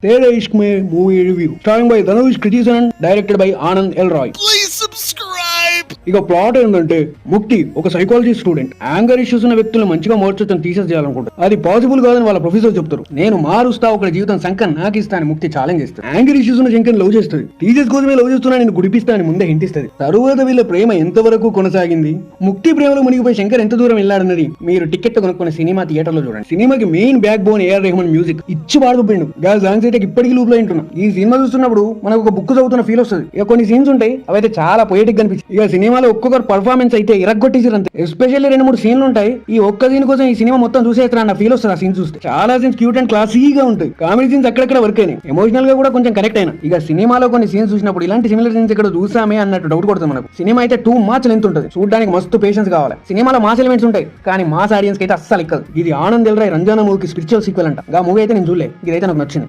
तेरे Ishk Mein movie review starring by Dhanush Kriti Sanon and directed by Anand L. Roy. Please subscribe. ఇక plot ఏంటంటే ముక్తి ఒక psychology student anger issues ఉన్న వ్యక్తులు మంచిగా మార్చొచ్చని థీసిస్ చేయాలనుకుంటారు. అది పాసిబుల్ కాదని వాళ్ళ ప్రొఫెసర్ చెప్తారు. నేను మారుస్తా ఒక జీవితం సంకన్ నాకు ఇస్తాను ముక్తి ఛాలెంజ్ చేస్తాను. యాంగర్ ఇష్యూస్ ఉన్న శంకర్ లవ్ చేస్తుంది. థీసిస్ కోసమే లవ్ చేస్తున్నా నేను గుడిపిస్తా అని ముందే హింటిస్తుంది. తరువాత వీళ్ళ ప్రేమ ఎంతవరకు కొనసాగింది, ముక్తి ప్రేమలో మునిగిపోయి శంకర్ ఎంత దూరం వెళ్ళాడన్నది మీరు టికెట్ కొనుక్కున్న సినిమా థియేటర్ లో చూడండి. సినిమాకి main backbone A R Rahman music ఇచ్చి పాడుకుపోయిండు. గాస్ సాంగ్స్ అయితే ఇప్పటికీ లూప్ లో వింటున్నా. ఈ సినిమా చూస్తున్నప్పుడు మనకు ఒక బుక్ చదువుతున్న ఫీల్ వస్తుంది. ఇక కొన్ని సీన్స్ ఉంటాయి అవైతే చాలా పొయిటిక్ కనిపిస్తాయి. ఇక సినిమాలో ఒక్కొక్కరు పర్ఫార్మెన్స్ అయితే ఇరగ్గొట్టేసారు అంతే. ఎస్పెషల్లీ 2-3 సీన్లు ఉంటాయి. ఈ ఒక్క సీన్ కోసం ఈ సినిమా మొత్తం చూసేస్తా అన్న ఫీల్ వస్తుంది. ఆ సీన్ చూస్తే చాలా సీన్స్ క్యూట్ అండ్ క్లాసీగా ఉంటాయి. కామెడీ సీన్స్ అక్కడక్కడ వర్క్ అయినాయి. ఎమోషనల్ గా కూడా కొంచెం కనెక్ట్ అయినా. ఇక సినిమాలో కొన్ని సీన్స్ చూసినప్పుడు ఇలాంటి సిమిలర్ సీన్స్ ఇక్కడ చూసామే అన్నట్టు డౌట్ కొడుతుంది మనకు. సినిమా అయితే 2 మచ్ లెంత్ ఉంటుంది. చూడడానికి మస్తు పేషెన్స్ కావాలి. సినిమాలో మాస్ ఎలిమెంట్స్ ఉంటాయి కానీ మాస్ ఆడియన్స్ కి అయితే అస్సలు ఎక్కదు. ఇది ఆనంద్ ఎల్ రాయ్ రంజానా మూవీకి స్పిరిచువల్ సీక్వెల్ అంట. ఆ మూవీ అయితే నేను చూడలే. ఇదైతే నాకు నచ్చింది.